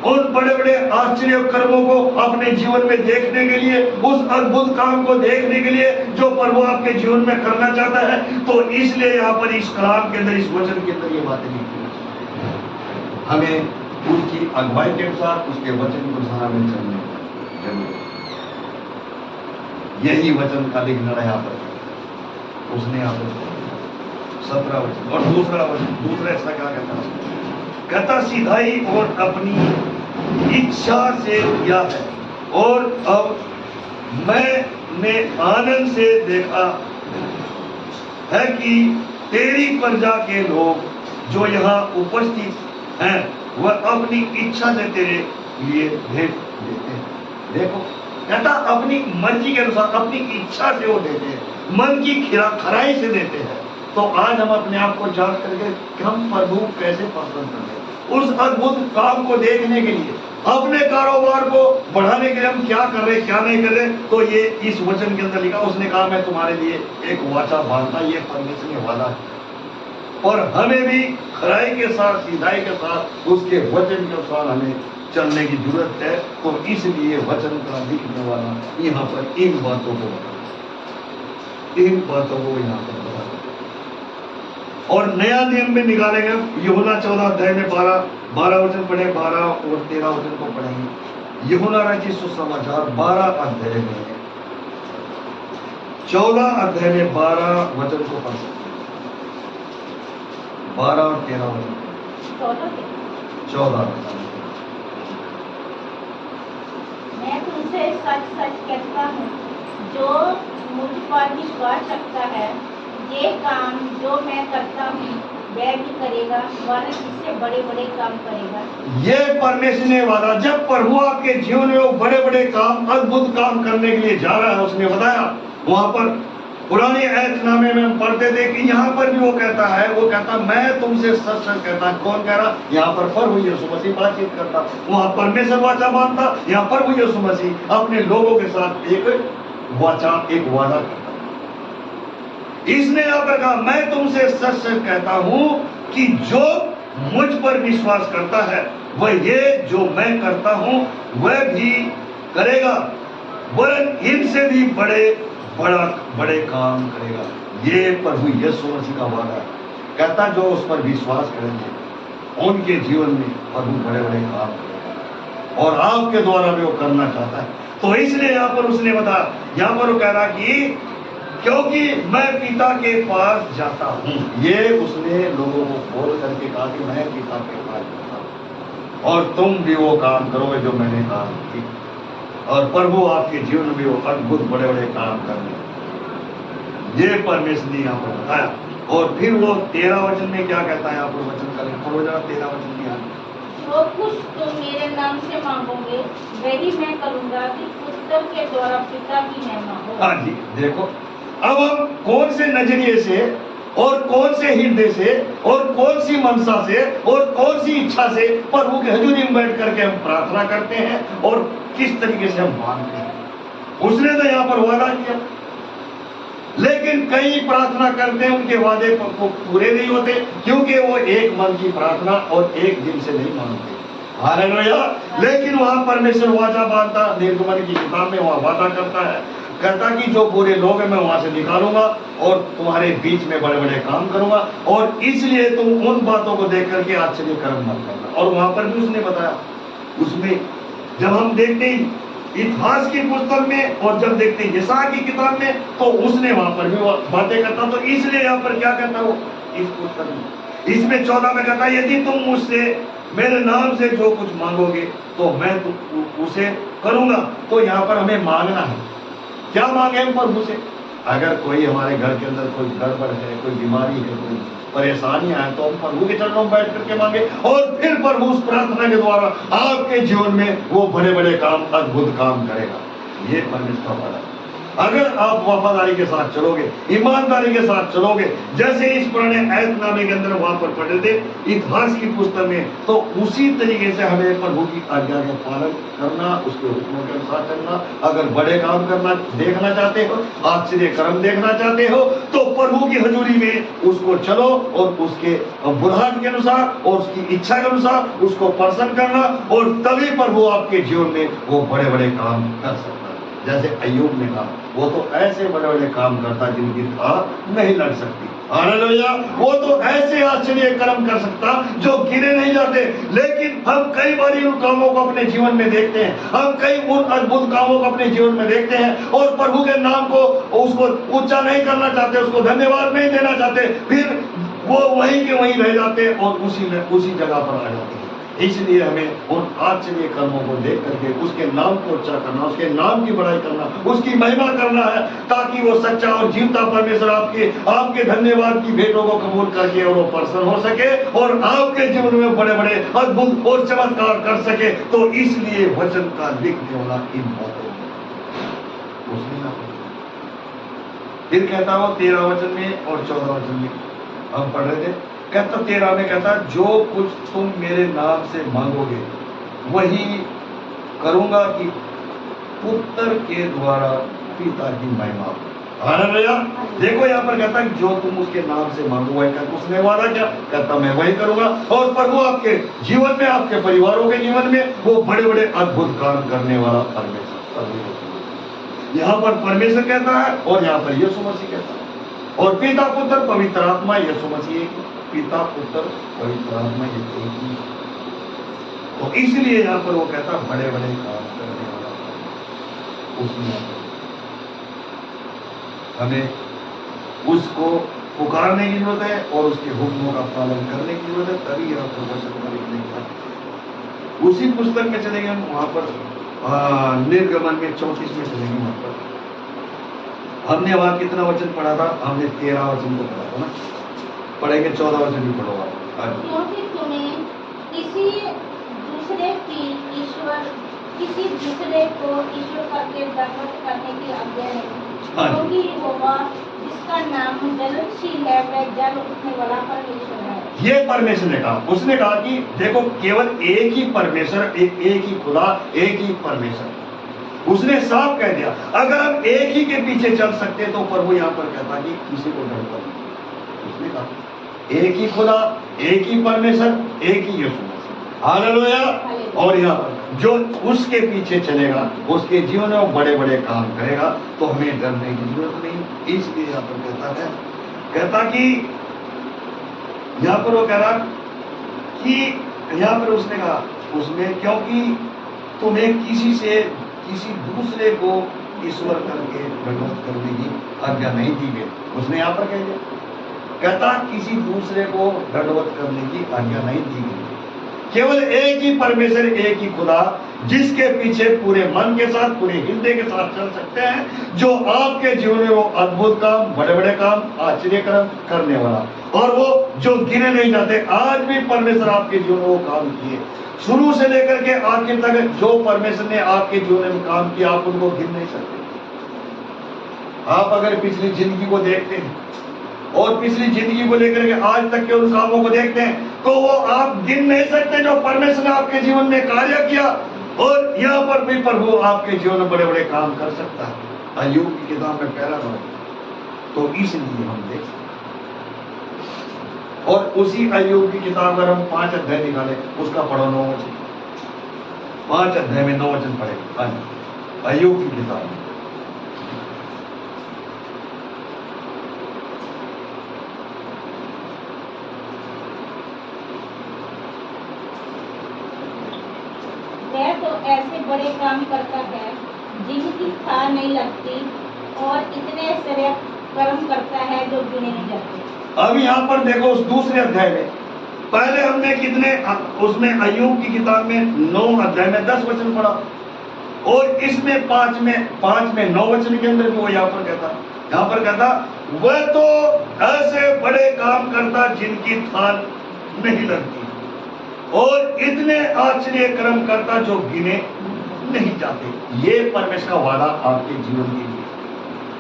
उन बड़े बड़े आश्चर्य कर्मों को अपने जीवन में देखने के लिए, उस अद्भुत काम को देखने के लिए जो प्रभु आपके जीवन में करना चाहता है। तो इसलिए यहाँ पर इस कलाम के अंदर, इस वचन के अंदर ये बातें लिखी हैं। हमें उसकी अगुवाई के अनुसार, उसके वचन के अनुसार हमें चलने जरूर। यही वचन का लिखना है यहाँ पर, उसने यहाँ पर 17 वचन। और दूसरा वचन, दूसरा ऐसा क्या कहता है, कहता सीधाई और अपनी इच्छा से किया है, और अब मैंने आनंद से देखा है कि तेरी प्रजा के लोग जो यहाँ उपस्थित हैं, वह अपनी इच्छा से तेरे लिए भेंट देते हैं। देखो कहता अपनी मर्जी के अनुसार, अपनी इच्छा से वो देते हैं, मन की खराई से देते हैं। तो आज हम अपने आप को जांच करके कि हम प्रभु कैसे पसंद करते हैं, उस अद्भुत काम को देखने के लिए, अपने कारोबार को बढ़ाने के लिए हम क्या कर रहे क्या नहीं कर रहे। तो ये इस वचन के अंदर लिखा, उसने कहा मैं तुम्हारे लिए एक वाचा बांधता, ये परमेश्वर ने वादा है, और हमें भी खराई के साथ, सीधाई के साथ उसके वचन के अनुसार हमें चलने की जरूरत है। तो इसलिए वचन का लिखने वाला यहाँ पर इन बातों को बता, इन बातों को यहाँ पर बता, और नया नियम में निकालेंगे। यूहन्ना 14 अध्याय में 12 वचन पढ़े, 12 और 13 वचन को पढ़ेंगे। यूहन्ना रचित सुसमाचार 12 अध्याय में, 14 अध्याय में 12 वचन को पढ़ सकते, 12 और 13 वचन, 14। मैं तुमसे सच सच कहता हूँ, जो मुझ पर विश्वास रखता है, ये काम जो मैं करता हूँ वह भी करेगा, वरन इससे बड़े बड़े काम करेगा। ये परमेश्वर ने वादा, जब प्रभु आपके जीवन में वो बड़े बड़े काम, अद्भुत काम करने के लिए जा रहा है, उसने बताया वहां पर पुराने ऐतनामे में हम पढ़ते थे कि यहाँ पर भी वो कहता है, वो कहता मैं तुमसे सच सच कहता। कौन कह रहा? यहाँ पर प्रभु यीशु मसीह बातचीत करता, वहां परमेश्वर वाचा बांधता, यहाँ प्रभु यीशु मसीह अपने लोगों के साथ एक वाचा, एक वादा करता। इसने यहाँ पर कहा मैं तुमसे सच सच कहता हूं कि जो मुझ पर विश्वास करता है वह ये जो मैं करता हूं वह भी करेगा, वरन इनसे भी बड़े काम करेगा। ये प्रभु यीशु मसीह का वादा है। कहता जो उस पर विश्वास करेंगे उनके जीवन में प्रभु बड़े बड़े काम करेगा, और आपके द्वारा भी वो करना चाहता है। तो इसलिए यहाँ पर उसने बताया, यहाँ पर वो कह रहा कि क्योंकि मैं पिता के पास जाता हूं। ये उसने लोगों को बोल करके कहा कि मैं पिता के पास जाता हूं और तुम भी वो काम करोगे जो मैंने काम की, और प्रभु आपके जीवन में वो अद्भुत बड़े बड़े काम करने। ये परमेश्वर ने यहाँ पर बताया। और फिर वो 13 वचन में क्या कहता है? यहाँ पर वचन करें, 13 वचन की जो कुछ तुम मेरे नाम से मांगोगे वही मैं करूंगा, कि पुत्र के द्वारा पिता की महिमा हो। हाँ जी, देखो अब हम कौन से नजरिए से और कौन से हृदय से और कौन सी मनसा से और कौन सी इच्छा से प्रभु के हजूरी में बैठ करके हम प्रार्थना करते हैं और किस तरीके से हम मांगते हैं। उसने तो यहाँ पर वादा किया, लेकिन कई प्रार्थना करते हैं उनके वादे को पूरे नहीं होते, क्योंकि वो एक मन की प्रार्थना और एक दिन से नहीं मांगते। हालेलुया। लेकिन वहां परमेश्वर वाचा बांधता, निर्गमन की किताब में वहां वादा करता है, कहता कि जो बुरे लोग हैं मैं वहां से निकालूंगा और तुम्हारे बीच में बड़े बड़े काम करूंगा, और इसलिए तुम उन बातों को देख करके आश्चर्य कर्म मत करना। और वहां पर भी उसने बताया, उसमें जब हम देखते हैं इतिहास की पुस्तक में और जब देखते हैं यशायाह की किताब में, तो उसने वहां पर भी बातें करता। तो इसलिए यहाँ पर क्या कहता वो इस पुस्तक में, इसमें 14 में कहता यदि तुम मुझसे मेरे नाम से जो कुछ मांगोगे तो मैं उसे करूंगा। तो यहाँ पर हमें मांगना है, क्या मांगे हम प्रभु से? अगर कोई हमारे घर के अंदर कोई गड़बड़ है, कोई बीमारी है, कोई परेशानियां हैं, तो हम प्रभु के चरणों में बैठ करके मांगे, और फिर प्रभु उस प्रार्थना के द्वारा आपके जीवन में वो बड़े बड़े काम, अद्भुत काम करेगा। ये परमेश्वर का वादा। अगर आप वफादारी के साथ चलोगे, ईमानदारी के साथ चलोगे, जैसे इस पुराने ऐतनामे के अंदर वहां पर पढ़े थे इतिहास की पुस्तक में, तो उसी तरीके से हमें प्रभु की आज्ञा का पालन करना, उसके हुक्मों के अनुसार चलना। अगर बड़े काम करना देखना चाहते हो, आश्चर्य कर्म देखना चाहते हो, तो प्रभु की हजूरी में उसको चलो और उसके बुढ़ाट के अनुसार और उसकी इच्छा के अनुसार उसको प्रसन्न करना, और तभी प्रभु आपके जीवन में वो बड़े बड़े काम कर सकता है। जैसे अय्यूब ने कहा, वो तो ऐसे बड़े बड़े काम करता जिनकी था नहीं लग सकती। हालेलुया। वो तो ऐसे आश्चर्य कर्म कर सकता जो गिने नहीं जाते। लेकिन हम कई बार उन कामों को अपने जीवन में देखते हैं, हम कई उन अद्भुत कामों को अपने जीवन में देखते हैं, और प्रभु के नाम को उसको ऊंचा नहीं करना चाहते, उसको धन्यवाद नहीं देना चाहते, फिर वो वहीं के वहीं रह जाते और उसी जगह पर आ जाते हैं। इसलिए हमें उन आश्चर्य कर्मों को देख करके उसके नाम को ऊंचा करना, उसके नाम की बड़ाई करना, उसकी महिमा करना है, ताकि वो सच्चा और जीवता परमेश्वर आपके धन्यवाद की भेंटों को कबूल करके और वो प्रसन्न हो सके और आपके जीवन में बड़े बड़े अद्भुत और चमत्कार कर सके। तो इसलिए वचन का लिखने वाला इन बातों उसने ना। फिर कहता हो 13 वचन में और 14 वचन में हम पढ़ रहे थे, कहता 13 में कहता जो कुछ तुम मेरे नाम से मांगोगे वही करूंगा कि पुत्र के द्वारा पिता की महिमा। हालेलुया। देखो यहाँ पर कहता है जो तुम उसके नाम से मांगो वही कर। उसने वादा क्या कहता, मैं वही करूंगा। और प्रभु आपके जीवन में, आपके परिवारों के जीवन में वो बड़े बड़े अद्भुत काम करने वाला परमेश्वर। यहाँ पर परमेश्वर कहता है और यहाँ पर यीशु मसीह कहता है। और पिता पुत्र पवित्र आत्मा, यीशु मसीह एक, पिता पुत्र पवित्र आत्मा एक ही। तो इसलिए यहाँ पर वो कहता बड़े बड़े काम करने वाला उसमें हमें उसको पुकारने की जरूरत है और उसके हुक्मों का पालन करने की जरूरत है, तभी यहाँ पर वचन का लिखने का। उसी पुस्तक में चलेंगे हम, वहां पर निर्गमन में 34 में चलेंगे। वहां पर हमने वहां कितना वचन पढ़ा था? हमने 13 वचन को पढ़ा था ना। पढ़ेंगे 14 वचन भी पढ़ो आप। क्योंकि तुम्हें किसी दूसरे को ईश्वर करके दंडवत करने की आज्ञा नहीं, क्योंकि यहोवा जिसका नाम जलनशील है वह जल उठने वाला परमेश्वर है। ये परमेश्वर ने कहा। उसने कहा कि देखो केवल एक ही परमेश्वर, एक ही खुदा, एक ही परमेश्वर। उसने साफ कह दिया अगर हम एक ही के पीछे चल सकते तो प्रभु यहाँ पर कहता कि किसी को डरता नहीं। उसने कहा एक ही खुदा, एक ही परमेश्वर, एक ही यीशु मसीह। हालेलुया। और यहाँ पर जो उसके पीछे चलेगा उसके जीवन में वो बड़े बड़े काम करेगा, तो हमें डरने की जरूरत नहीं। इसलिए यहाँ पर कहता कि यहाँ पर वो कह रहा कि यहाँ पर उसने कहा उसमें क्योंकि तुम्हें किसी दूसरे को ईश्वर करके दंडवत करने की आज्ञा नहीं दी गई। उसने यहाँ पर कह दिया, कहता किसी दूसरे को दंडवत करने की आज्ञा नहीं दी गई। केवल एक ही परमेश्वर, एक ही खुदा, जिसके पीछे पूरे मन के साथ, पूरे हृदय के साथ चल सकते हैं, जो आपके जीवन में वो अद्भुत काम, बड़े बड़े काम, आश्चर्य कर्म करने वाला, और वो जो गिने नहीं जाते। आज भी परमेश्वर आपके जीवन में वो काम किए, शुरू से लेकर के आखिर तक जो परमेश्वर ने आपके जीवन में काम किया आप उनको गिन नहीं सकते। आप अगर पिछली जिंदगी को देखते हैं और पिछली जिंदगी को लेकर के आज तक के उन कामों को देखते हैं तो वो आप गिन नहीं सकते जो परमेश्वर ने आपके जीवन में कार्य किया। और यहाँ पर भी प्रभु आपके जीवन में बड़े बड़े काम कर सकता है। अय्यूब की किताब में पहला बार, तो इसलिए हम देख सकते। और उसी अय्यूब की किताब अगर हम 5 अध्याय निकाले, उसका पढ़ो 9 वचन, 5 अध्याय में 9 वचन पढ़े अय्यूब की किताब में। वह तो ऐसे बड़े काम करता है जिनकी था नहीं लगती, और इतने सारे कर्म करता है जो गिने नहीं जाते। अब यहाँ पर देखो उस दूसरे अध्याय में, पहले हमने कितने उसमें अय्यूब की किताब में 9 अध्याय में 10 वचन पढ़ा, और इसमें 5 में 9 वचन के अंदर भी वो यहाँ पर कहता वह तो ऐसे बड़े काम करता जिनकी थान नहीं लगती, और इतने आश्चर्य कर्म करता जो गिने नहीं जाते। ये परमेश्वर का वादा आपके जीवन के लिए,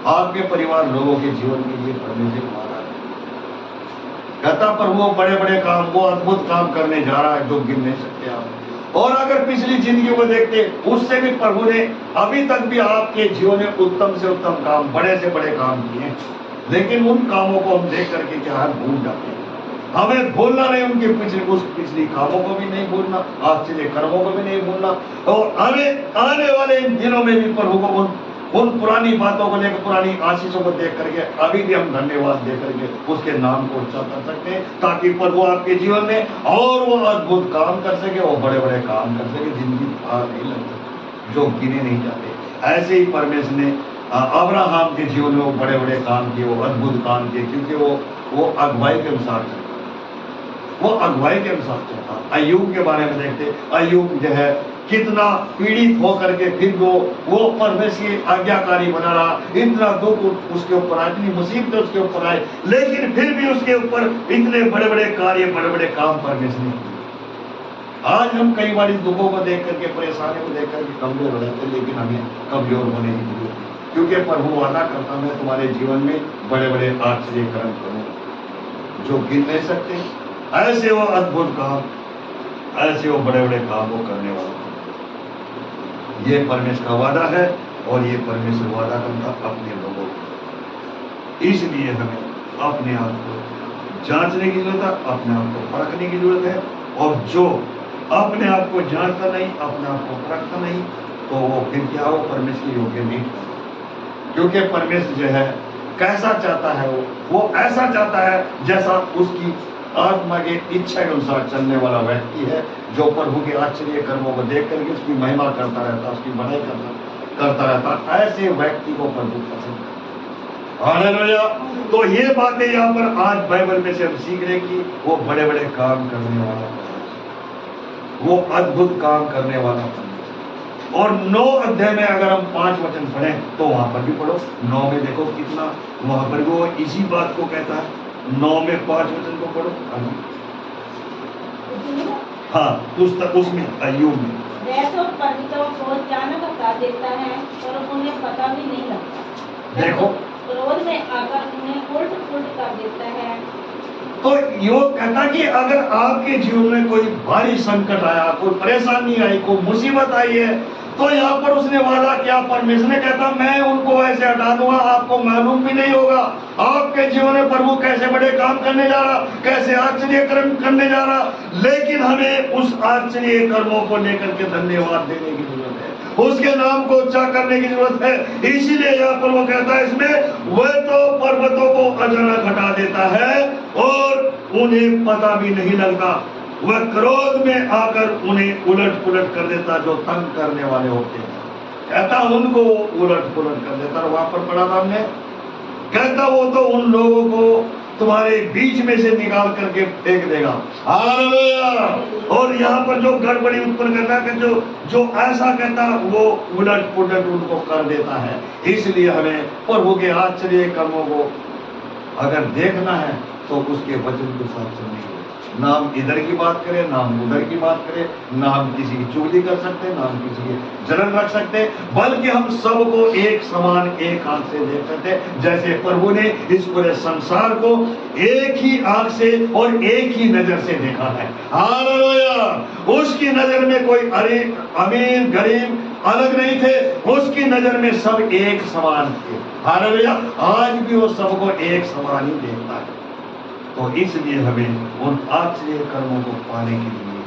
आपके परिवार लोगों के जीवन के लिए परमेश्वर का वादा है। कहता पर वो बड़े बड़े काम, वो अद्भुत काम करने जा रहा है जो गिन नहीं सकते आप। और अगर पिछली जिंदगी को देखते, उससे भी प्रभु ने अभी तक भी आपके जीवन में उत्तम से उत्तम काम, बड़े से बड़े काम किए, लेकिन उन कामों को हम देख करके क्या है भूल जाते हैं। हमें भूलना नहीं, उनके पिछली कामों को भी नहीं भूलना, आश्चर्य कर्मों को भी नहीं भूलना, और हमें आने वाले इन दिनों में भी प्रभु को उन पुरानी बातों को लेकर, पुरानी आशीषों को देख करके अभी भी हम धन्यवाद दे करके उसके नाम को ऊंचा कर सकते हैं, ताकि प्रभु आपके जीवन में और वो अद्भुत काम कर सके, और बड़े बड़े काम कर सके जिनकी थाह नहीं लग सकती, जो गिने नहीं जाते। ऐसे ही परमेश्वर ने अब्राहम के जीवन में वो बड़े बड़े काम किए, वो अद्भुत काम किए, क्योंकि वो अगुवाई के अनुसार चलता। वो अगुवाई के अनुसार चलता। अय्यूब के बारे में देखते, अय्यूब जो है कितना पीड़ित होकर के फिर वो परमेश्वर की आज्ञाकारी बना रहा, इतना दुख उसके ऊपर आए, इतनी मुसीबतें उसके ऊपर आए, लेकिन फिर भी उसके ऊपर इतने बड़े बड़े कार्य, बड़े बड़े काम परमेश्वर ने किए। आज हम कई बार इस दुखों को देख करके, परेशानियों को देख करके कमजोर हो जाते हैं, लेकिन हमें कमजोर होने की जरूरत है, क्योंकि प्रभु वादा करता, मैं तुम्हारे जीवन में बड़े बड़े आश्चर्य कर्म करूंगा जो गिन नहीं सकते। ऐसे वो अद्भुत काम, ऐसे वो बड़े बड़े काम वो करने वाला। ये परमेश्वर का वादा है और ये परमेश्वर वादा करता अपने लोगों को। इसलिए हमें अपने आप को जांचने की जरूरत है, अपने आप को परखने की जरूरत है। और जो अपने आप को जांचता नहीं, अपने आप को परखता नहीं, तो वो फिर क्या हो, परमेश्वर के योग्य नहीं। क्योंकि परमेश्वर जो है कैसा चाहता है, वो ऐसा चाहता है जैसा उसकी आत्मा के इच्छा के अनुसार चलने वाला व्यक्ति है, जो प्रभु के आश्चर्य कर्मों को देख करके उसकी महिमा करता रहता, उसकी बढ़ाई करता रहता। ऐसे व्यक्ति को प्रभु पसंद है। हालेलुया। तो ये बातें यहाँ पर आज बाइबल में से हम सीख रहे कि वो बड़े बड़े काम करने वाला, वो अद्भुत काम करने वाला। और 9 अध्याय में अगर हम 5 वचन पढ़ें तो वहां पर भी पढ़ो। 9 में देखो कितना वहां पर वो इसी बात को कहता है। 9 में 5 वचन को पढ़ो। हाँ, पुस्तक उसमें अय्यूब में वह तो पंडितों को अचानक हटा देता है और उन्हें पता भी नहीं लगता। देखो, क्रोध में आकर उन्हें उल्ट पुल्ट कर देता है। तो यो कहता कि अगर आपके जीवन में कोई भारी संकट आया, कोई परेशानी आई, कोई मुसीबत आई है, तो यहाँ पर उसने वादा किया, परमेश्वर ने कहता मैं उनको ऐसे हटा दूंगा, आपको मालूम भी नहीं होगा आपके जीवन में प्रभु कैसे बड़े काम करने जा रहा, कैसे आश्चर्य कर्म करने जा रहा। लेकिन हमें उस आश्चर्य कर्मों को लेकर के धन्यवाद देने की जरूरत है, उसके नाम को उच्चा करने की जरूरत है। इसीलिए यहाँ पर वो कहता है इसमें, वह तो पर्वतों को अचानक हटा देता है और उन्हें पता भी नहीं लगता। वह क्रोध में आकर उन्हें उलट पुलट कर देता, जो तंग करने वाले होते हैं। कहता उनको उलट पुलट कर देता। वहां पर पढ़ा था हमने, कहता वो तो उन लोगों को तुम्हारे बीच में से निकाल करके फेंक देगा। हालेलुया। और यहाँ पर जो गड़बड़ी उत्पन्न करता है, जो ऐसा कहता वो उलट पुलट उनको कर देता है। इसलिए हमें प्रभु के आश्चर्य कर्मों को अगर देखना है तो उसके वचन के साथ चलने की, ना हम इधर की बात करें, ना हम उधर की बात करें, ना हम किसी की चुगली कर सकते, ना हम किसी की जलन रख सकते, बल्कि हम सबको एक समान, एक आंख से देख सकते। जैसे प्रभु ने इस पूरे संसार को एक ही आंख से और एक ही नजर से देखा है। हालेलुया। उसकी नजर में कोई अमीर गरीब अलग नहीं थे, उसकी नजर में सब एक समान थे। हालेलुया। आज भी वो सबको एक समान ही देखता है। तो इसलिए हमें उन आश्चर्य कर्मों को पाने के लिए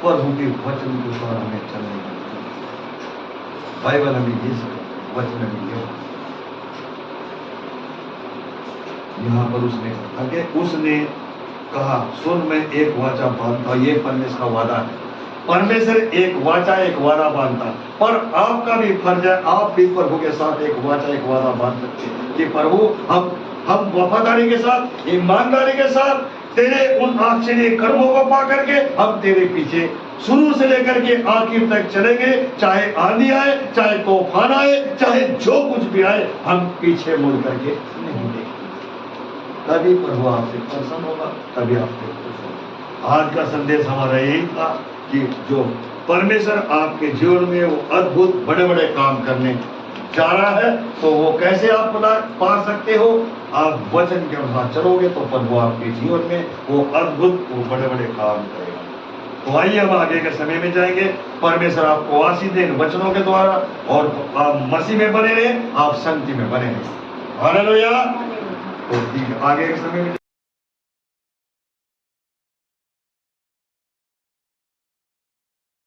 प्रभु के वचन के द्वारा हमें चलने की जरूरत है। बाइबल हमें ये सिखाता, वचन हमें ये, यहाँ पर उसने कहा सुन मैं एक वाचा बांधता। ये परमेश्वर का वादा है। परमेश्वर एक वाचा एक वादा बांधता, पर आपका भी फर्ज है, आप भी प्रभु के साथ एक वाचा एक वादा बांध सकते हैं कि प्रभु हम वफादारी के साथ, ईमानदारी के साथ तेरे उन आश्चर्य कर्मों को पा करके हम तेरे पीछे शुरू से लेकर के आखिर तक चलेंगे। चाहे आंधी आए, चाहे तूफान आए, चाहे जो कुछ भी आए, हम पीछे मुड़ करके नहीं देखेंगे। तभी प्रभु आपसे प्रसन्न होगा, तभी आपसे खुश होगा। आज का संदेश हमारा यही था कि जो परमेश्वर आपके जीवन में वो अद्भुत बड़े बड़े काम करने जा रहा है, तो वो कैसे आप पा सकते हो। आप वचन के अनुसार चलोगे तो प्रभु आपके जीवन में वो अद्भुत वो बड़े बड़े काम करेगा। तो आइए हम आगे के समय में जाएंगे। परमेश्वर आपको आशीष दे इन वचनों के द्वारा, और आप मसीह में बने रहे, आप संगति में बने रहे। हालेलुया। तो ठीक, आगे के समय में